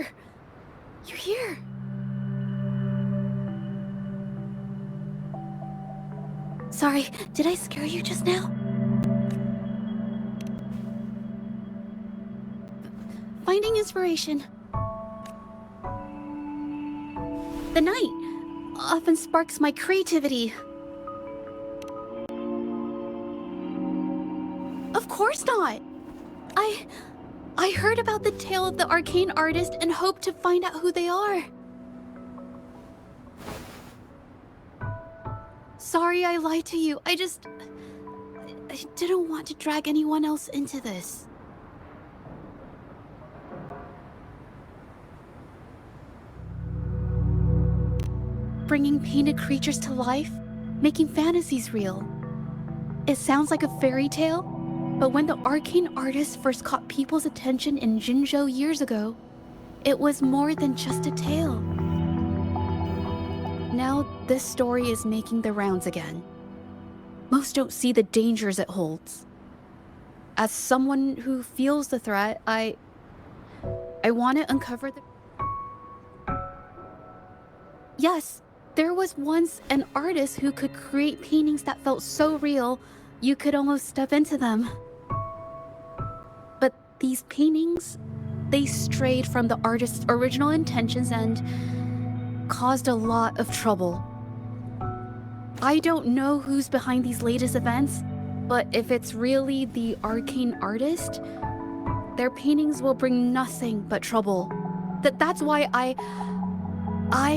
here! You're here! Sorry, did I scare you just now? Finding inspiration. The night often sparks my creativity. Of course not! I heard about the tale of the arcane artist and hoped to find out who they are. Sorry I lied to you. I didn't want to drag anyone else into this. Bringing painted creatures to life, making fantasies real. It sounds like a fairy tale, but when the arcane artist first caught people's attention in Jinzhou years ago, it was more than just a tale. Now this story is making the rounds again. Most don't see the dangers it holds. As someone who feels the threat, I want to uncover the... Yes, there was once an artist who could create paintings that felt so real, you could almost step into them. But these paintings, they strayed from the artist's original intentions and caused a lot of trouble. I don't know who's behind these latest events, but if it's really the arcane artist, their paintings will bring nothing but trouble. That's why I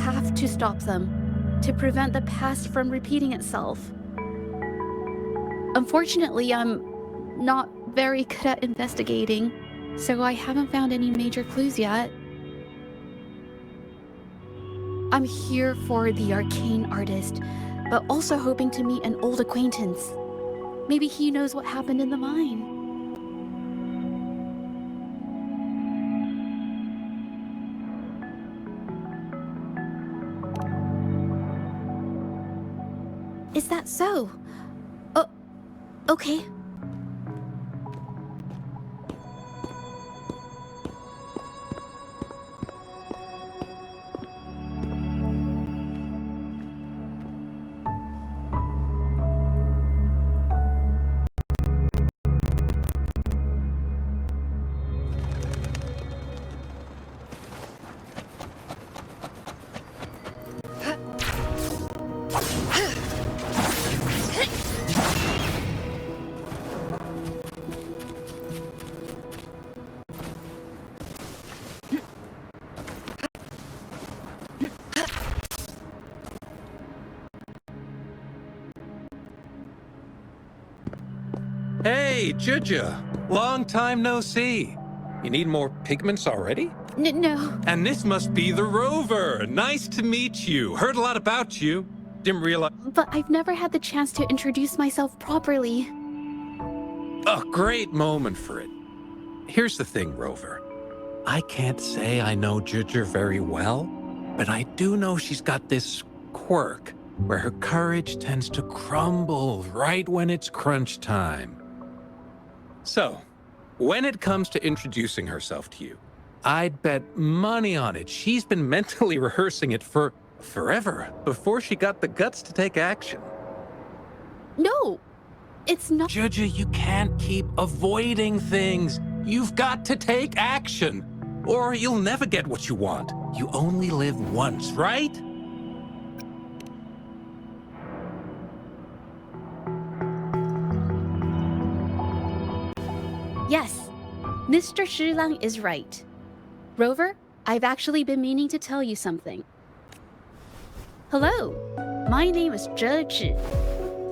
have to stop them, to prevent the past from repeating itself. Unfortunately, I'm not very good at investigating, so I haven't found any major clues yet. I'm here for the arcane artist, but also hoping to meet an old acquaintance. Maybe he knows what happened in the mine. Is that so? Oh, okay. Hey, Zhezhi! Long time no see. You need more pigments already? No. And this must be the rover. Nice to meet you. Heard a lot about you. Didn't realize... But I've never had the chance to introduce myself properly. A great moment for it. Here's the thing, Rover. I can't say I know Zhezhi very well, but I do know she's got this quirk where her courage tends to crumble right when it's crunch time. So, when it comes to introducing herself to you, I'd bet money on it she's been mentally rehearsing it for forever before she got the guts to take action. No, it's not. Zhezhi, you can't keep avoiding things. You've got to take action, or you'll never get what you want. You only live once, right? Yes, Mr. Shilang is right. Rover, I've actually been meaning to tell you something. Hello, my name is Zhezhi.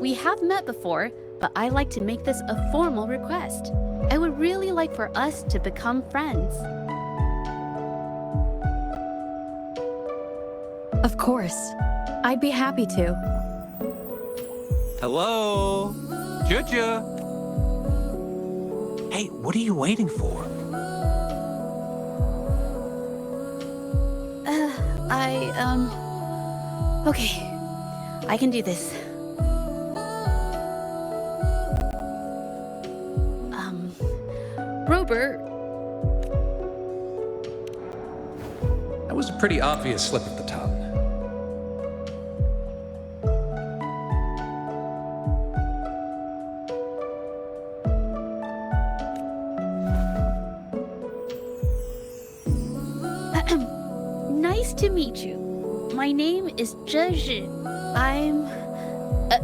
We have met before, but I like to make this a formal request. I would really like for us to become friends. Of course. I'd be happy to. Hello? Zhezhi? Hey, what are you waiting for? Okay. I can do this. Rover, was a pretty obvious slip of the tongue. Nice to meet you. My name is Zhezhi. I'm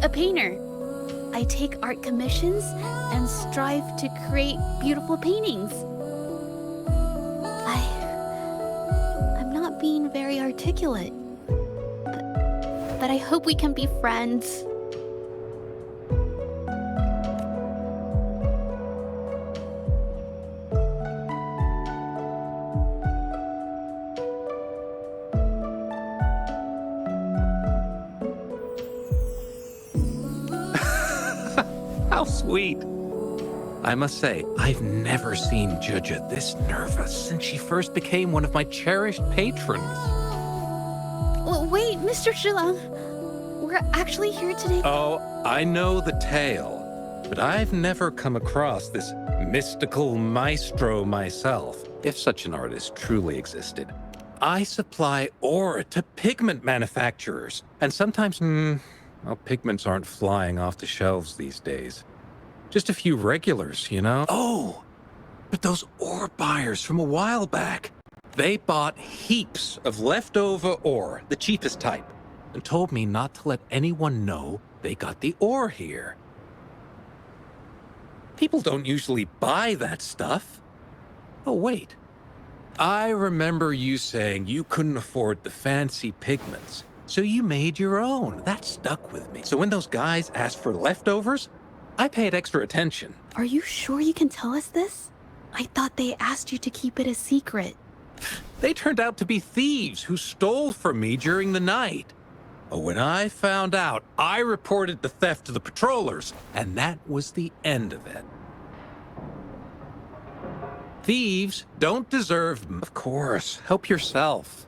a painter. I take art commissions and strive to create beautiful paintings. I'm not being very articulate, but I hope we can be friends. How sweet. I must say, I've never seen Zhezhi this nervous since she first became one of my cherished patrons. Well, wait, Mr. Zhilang. We're actually here today. Oh, I know the tale, but I've never come across this mystical maestro myself, if such an artist truly existed. I supply ore to pigment manufacturers, and sometimes, well, pigments aren't flying off the shelves these days. Just a few regulars, you know? Oh, but those ore buyers from a while back, they bought heaps of leftover ore, the cheapest type, and told me not to let anyone know they got the ore here. People don't usually buy that stuff. Oh, wait. I remember you saying you couldn't afford the fancy pigments, so you made your own. That stuck with me. So when those guys asked for leftovers, I paid extra attention. Are you sure you can tell us this? I thought they asked you to keep it a secret. They turned out to be thieves who stole from me during the night. But when I found out, I reported the theft to the patrollers, and that was the end of it. Thieves don't deserve... Of course, help yourself.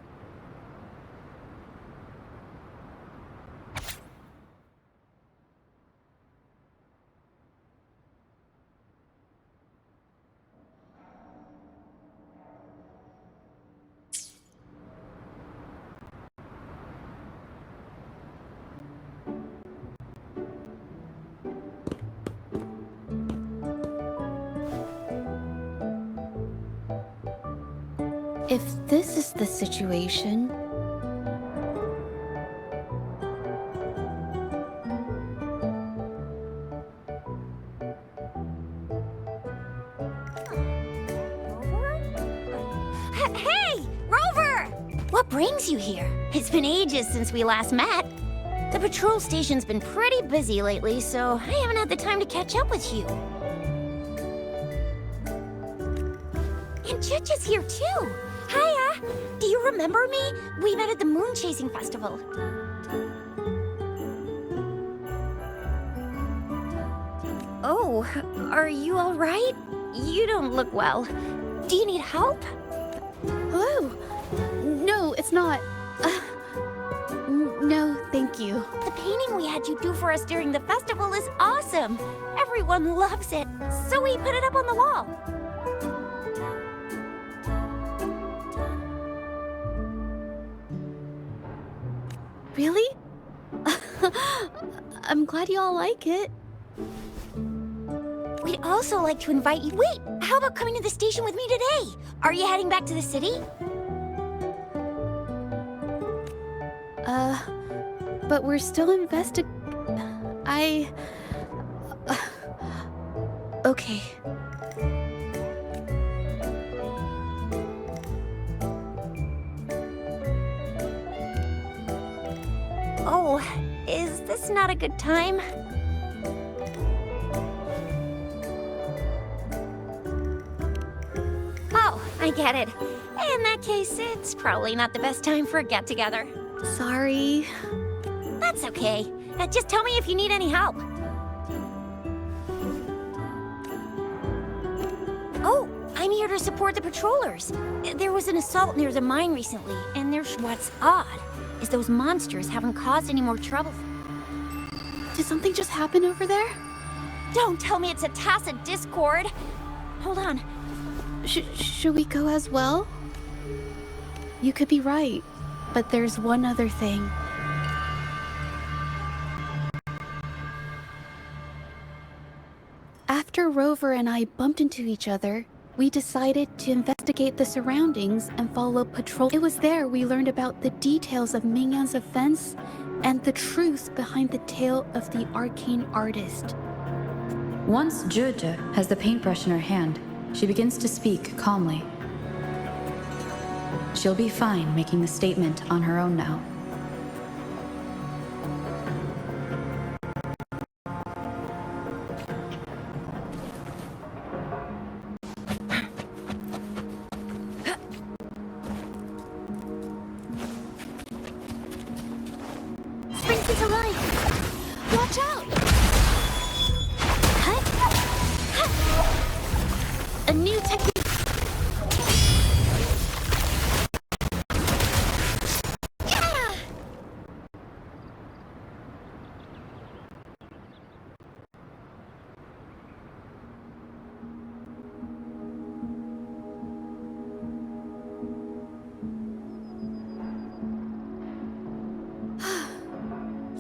If this is the situation... Hey, Rover! What brings you here? It's been ages since we last met. The patrol station's been pretty busy lately, so I haven't had the time to catch up with you. And Zhezhi's here too. Hiya! Do you remember me? We met at the moon chasing festival. Oh, are you all right? You don't look well. Do you need help? Hello? No, it's not. No, thank you. The painting we had you do for us during the festival is awesome. Everyone loves it, so we put it up on the wall. Really? I'm glad you all like it. We'd also like to invite you. Wait, how about coming to the station with me today? Are you heading back to the city? But we're still okay. Oh, is this not a good time? Oh, I get it. In that case, it's probably not the best time for a get-together. Sorry. That's okay. Just tell me if you need any help. Oh, I'm here to support the patrollers. There was an assault near the mine recently, and what's odd is those monsters haven't caused any more trouble. Did something just happen over there? Don't tell me it's a tacit discord. Hold on. Should we go as well? You could be right, but there's one other thing. After Rover and I bumped into each other, we decided to investigate the surroundings and follow patrol. It was there we learned about the details of Mingyan's offense and the truth behind the tale of the arcane artist. Once Zhezhi has the paintbrush in her hand, she begins to speak calmly. She'll be fine making the statement on her own now. Springs into life! Watch out! A new technique.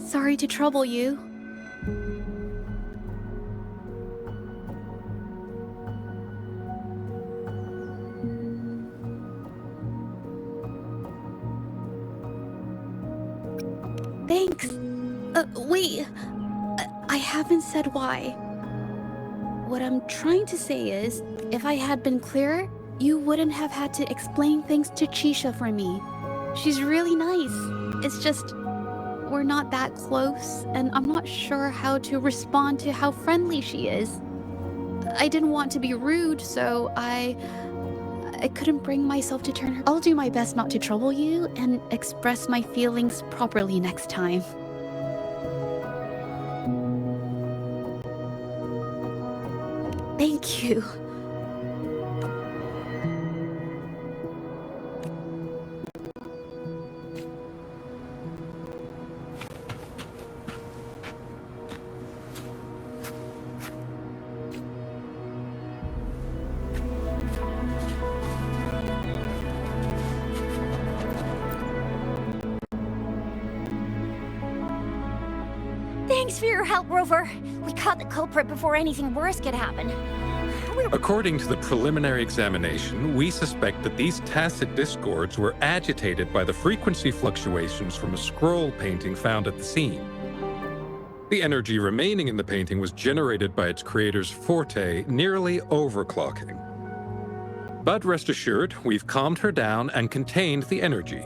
Sorry to trouble you. Thanks. Wait. I haven't said why. What I'm trying to say is, if I had been clearer, you wouldn't have had to explain things to Chisha for me. She's really nice. It's just, we're not that close, and I'm not sure how to respond to how friendly she is. I didn't want to be rude, so I couldn't bring myself to turn her. I'll do my best not to trouble you and express my feelings properly next time. Thank you. Thanks for your help, Rover. We caught the culprit before anything worse could happen. According to the preliminary examination, we suspect that these tacit discords were agitated by the frequency fluctuations from a scroll painting found at the scene. The energy remaining in the painting was generated by its creator's forte, nearly overclocking. But rest assured, we've calmed her down and contained the energy.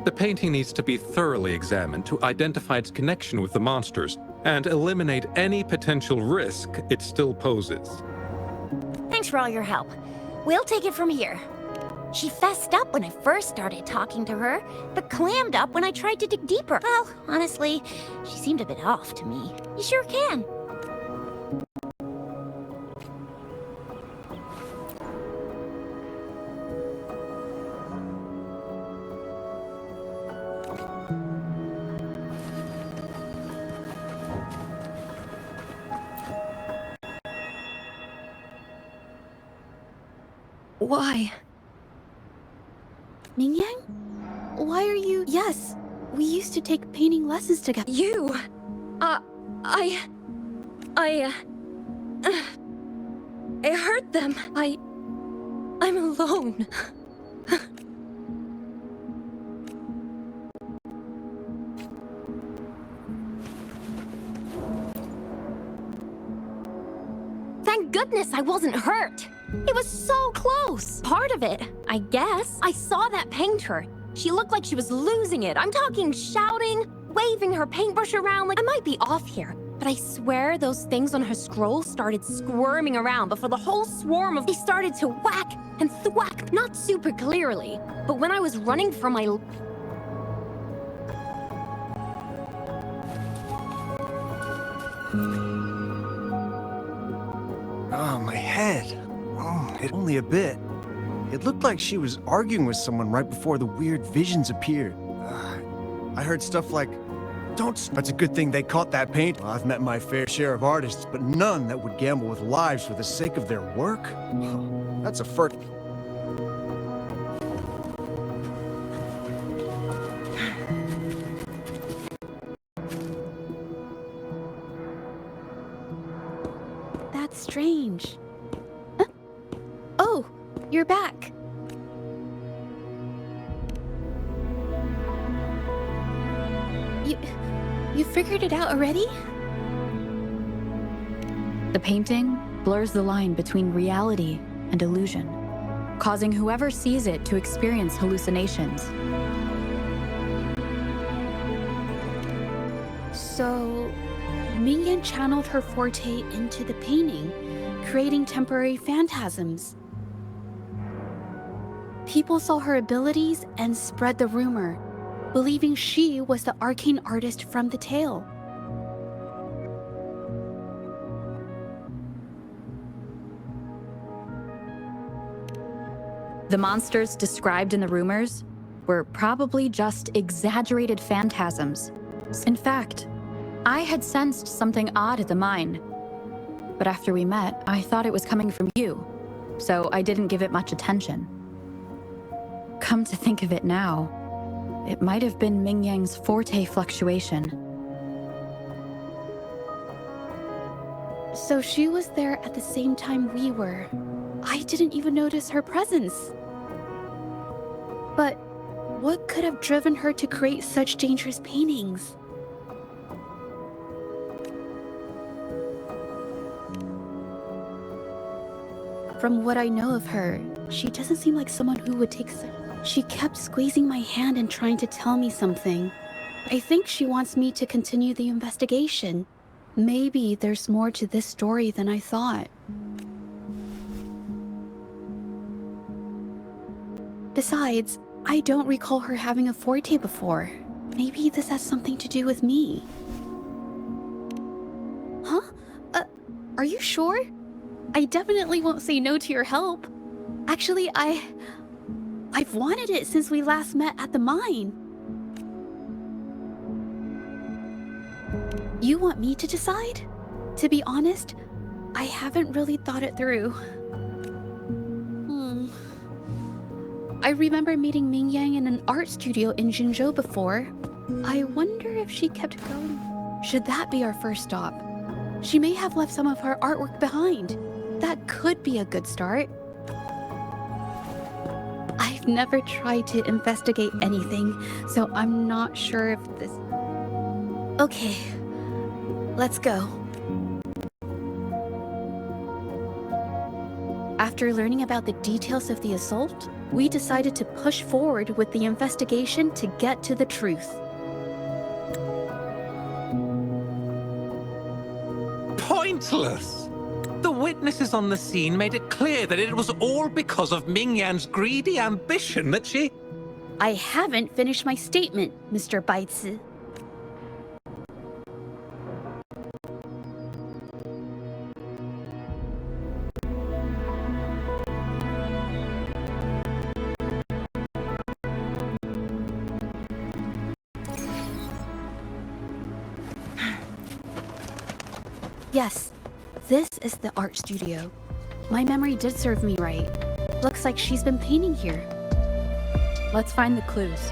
The painting needs to be thoroughly examined to identify its connection with the monsters and eliminate any potential risk it still poses. Thanks for all your help. We'll take it from here. She fessed up when I first started talking to her, but clammed up when I tried to dig deeper. Well, honestly, she seemed a bit off to me. You sure can. Why? Mingyan? Why are you... Yes, we used to take painting lessons together. You! I hurt them. I'm alone. Thank goodness I wasn't hurt. It was so close. Part of it, I guess. I saw that painter. She looked like she was losing it. I'm talking shouting, waving her paintbrush around. Like, I might be off here, but I swear those things on her scroll started squirming around before the whole swarm of... They started to whack and thwack, not super clearly, but when I was running from my... Oh, my head. Oh. Only a bit. It looked like she was arguing with someone right before the weird visions appeared. I heard stuff like, That's a good thing they caught that paint. Well, I've met my fair share of artists, but none that would gamble with lives for the sake of their work. That's a first. That's strange. Huh? Oh, you're back. You figured it out already? The painting blurs the line between reality and illusion, causing whoever sees it to experience hallucinations. So, Mingyan channeled her forte into the painting, creating temporary phantasms. People saw her abilities and spread the rumor, believing she was the arcane artist from the tale. The monsters described in the rumors were probably just exaggerated phantasms. In fact, I had sensed something odd at the mine. But after we met, I thought it was coming from you, so I didn't give it much attention. Come to think of it now, it might have been Mingyang's forte fluctuation. So she was there at the same time we were. I didn't even notice her presence. But what could have driven her to create such dangerous paintings? From what I know of her, she doesn't seem like someone who would take such... She kept squeezing my hand and trying to tell me something. I think she wants me to continue the investigation. Maybe there's more to this story than I thought. Besides, I don't recall her having a forte before. Maybe this has something to do with me. Huh? Are you sure? I definitely won't say no to your help. Actually, I've wanted it since we last met at the mine. You want me to decide? To be honest, I haven't really thought it through. I remember meeting Mingyang in an art studio in Jinzhou before. I wonder if she kept going. Should that be our first stop? She may have left some of her artwork behind. That could be a good start. I've never tried to investigate anything, so I'm not sure if this... Okay, let's go. After learning about the details of the assault, we decided to push forward with the investigation to get to the truth. Pointless! The witnesses on the scene made it clear that it was all because of Mingyan's greedy ambition that she... I haven't finished my statement, Mr. Baizi. Yes, this is the art studio. My memory did serve me right. Looks like she's been painting here. Let's find the clues.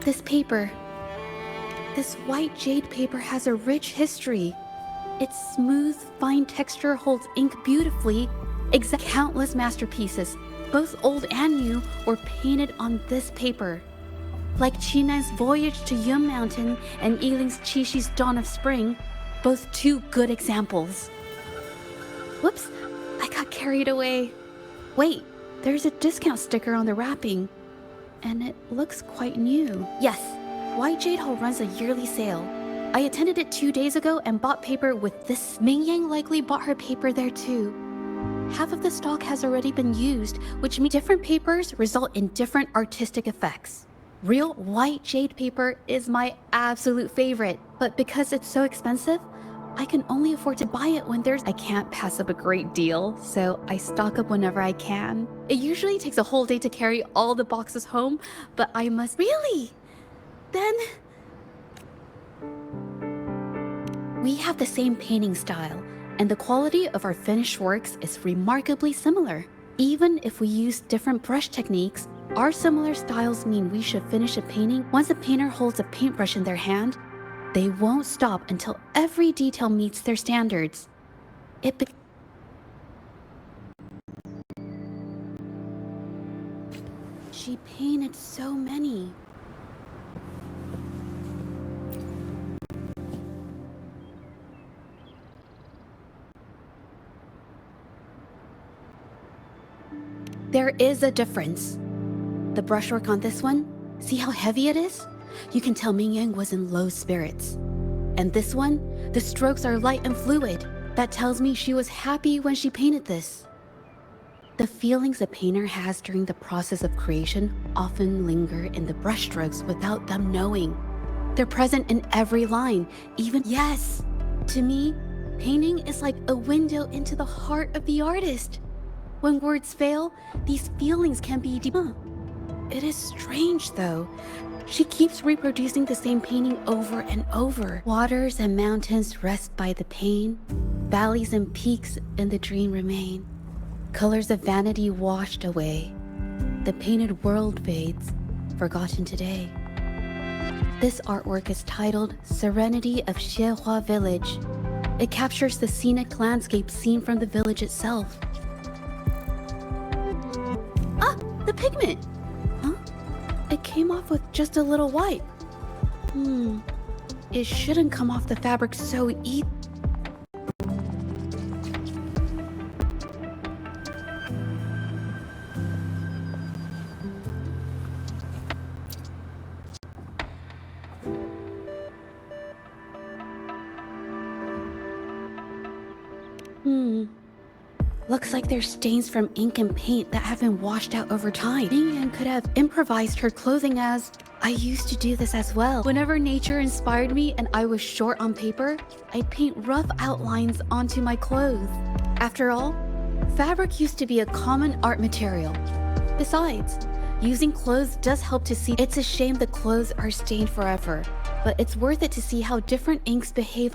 This paper. This white jade paper has a rich history. Its smooth, fine texture holds ink beautifully. Countless masterpieces, both old and new, were painted on this paper. Like Qinan's Voyage to Yun Mountain and Yiling's Qixi's Dawn of Spring, both two good examples. Whoops, I got carried away. Wait, there's a discount sticker on the wrapping, and it looks quite new. Yes, White Jade Hall runs a yearly sale. I attended it 2 days ago and bought paper with this. Mingyang likely bought her paper there too. half of the stock has already been used, which means different papers result in different artistic effects. Real white jade paper is my absolute favorite, but because it's so expensive, I can only afford to buy it when I can't pass up a great deal, so I stock up whenever I can. It usually takes a whole day to carry all the boxes home, but I must— Really? Then we have the same painting style, and the quality of our finished works is remarkably similar. Even if we use different brush techniques, our similar styles mean we should finish a painting. Once a painter holds a paintbrush in their hand, they won't stop until every detail meets their standards. She painted so many. There is a difference. The brushwork on this one, see how heavy it is? You can tell Ming Yang was in low spirits. And this one, the strokes are light and fluid. That tells me she was happy when she painted this. The feelings a painter has during the process of creation often linger in the brushstrokes without them knowing. They're present in every line, even— Yes! To me, painting is like a window into the heart of the artist. When words fail, these feelings can be deep. It is strange, though. She keeps reproducing the same painting over and over. Waters and mountains rest by the pane. Valleys and peaks in the dream remain. Colors of vanity washed away. The painted world fades, forgotten today. This artwork is titled Serenity of Xiehua Village. It captures the scenic landscape seen from the village itself. Ah, the pigment! Huh? It came off with just a little wipe. It shouldn't come off the fabric so easily. Looks like there's stains from ink and paint that have been washed out over time. Ming Yan could have improvised her clothing as— I used to do this as well. Whenever nature inspired me and I was short on paper, I'd paint rough outlines onto my clothes. After all, fabric used to be a common art material. Besides, using clothes does help to see— It's a shame the clothes are stained forever, but it's worth it to see how different inks behave.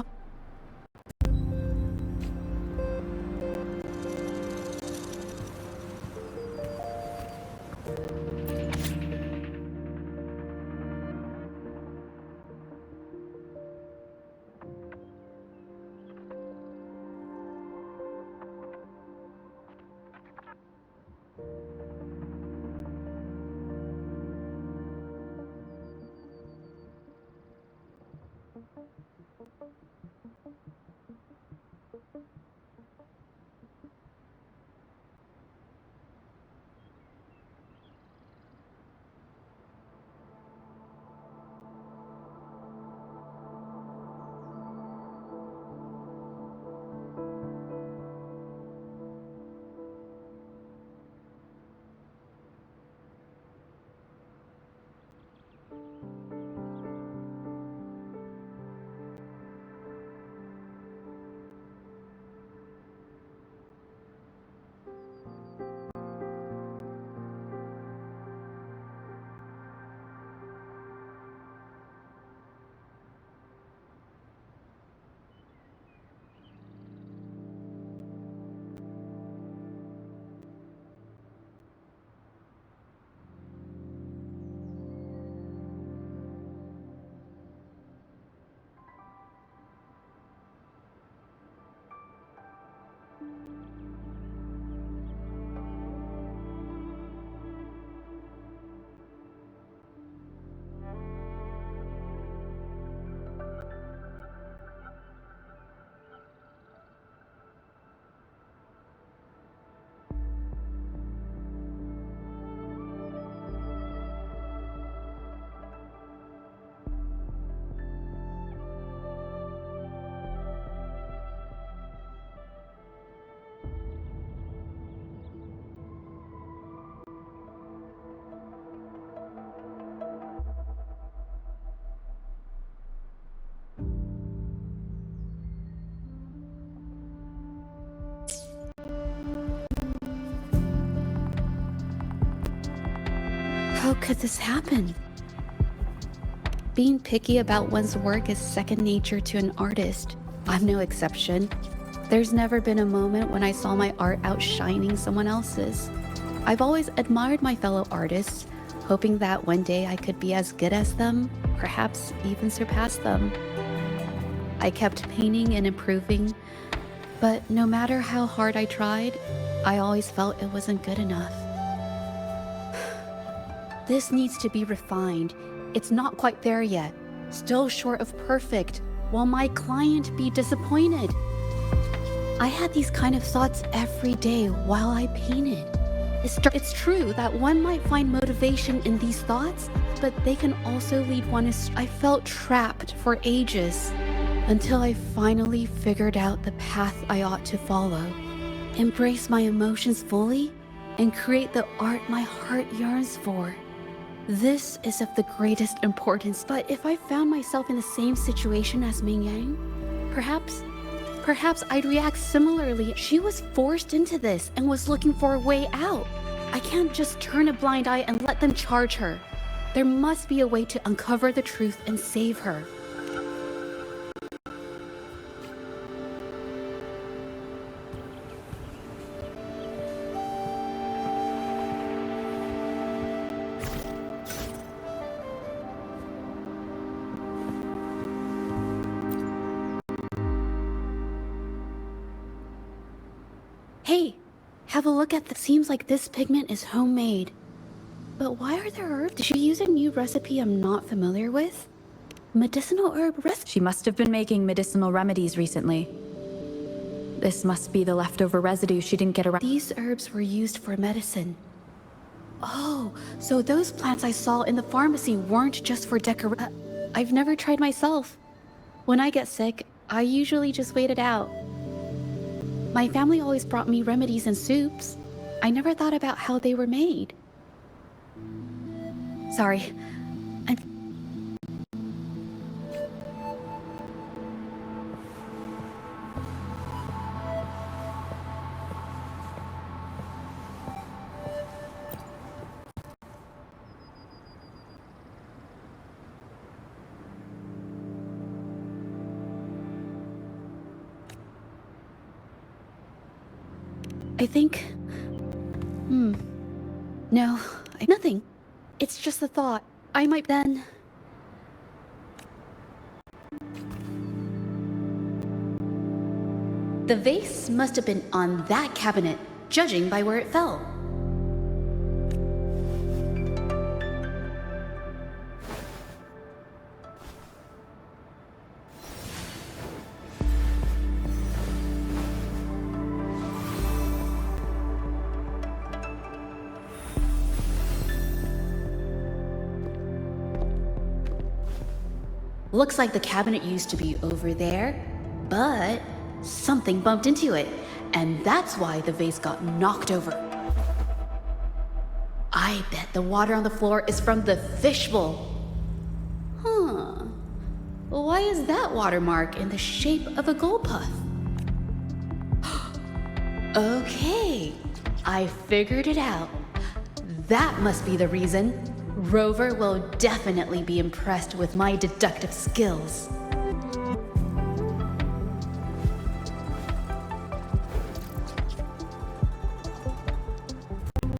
could this happen? Being picky about one's work is second nature to an artist. I'm no exception. There's never been a moment when I saw my art outshining someone else's. I've always admired my fellow artists, hoping that one day I could be as good as them, perhaps even surpass them. I kept painting and improving, but no matter how hard I tried, I always felt it wasn't good enough. This needs to be refined. It's not quite there yet. Still short of perfect. Will my client be disappointed? I had these kind of thoughts every day while I painted. It's true that one might find motivation in these thoughts, but they can also lead one astray. I felt trapped for ages until I finally figured out the path I ought to follow. Embrace my emotions fully and create the art my heart yearns for. This is of the greatest importance, but if I found myself in the same situation as Ming Yang, perhaps I'd react similarly. She was forced into this and was looking for a way out. I can't just turn a blind eye and let them charge her. There must be a way to uncover the truth and save her. Hey, have a look at this. Seems like this pigment is homemade. But why are there herbs? Did she use a new recipe I'm not familiar with? Medicinal herb recipe? She must have been making medicinal remedies recently. This must be the leftover residue she didn't get around. These herbs were used for medicine. Oh, so those plants I saw in the pharmacy weren't just for decoration. I've never tried myself. When I get sick, I usually just wait it out. My family always brought me remedies and soups. I never thought about how they were made. Sorry. I think... No, nothing. It's just a thought. I might then... The vase must have been on that cabinet, judging by where it fell. Looks like the cabinet used to be over there, but something bumped into it, and that's why the vase got knocked over. I bet the water on the floor is from the fishbowl. Huh. Why is that watermark in the shape of a gold puff? Okay, I figured it out. That must be the reason. Rover will definitely be impressed with my deductive skills.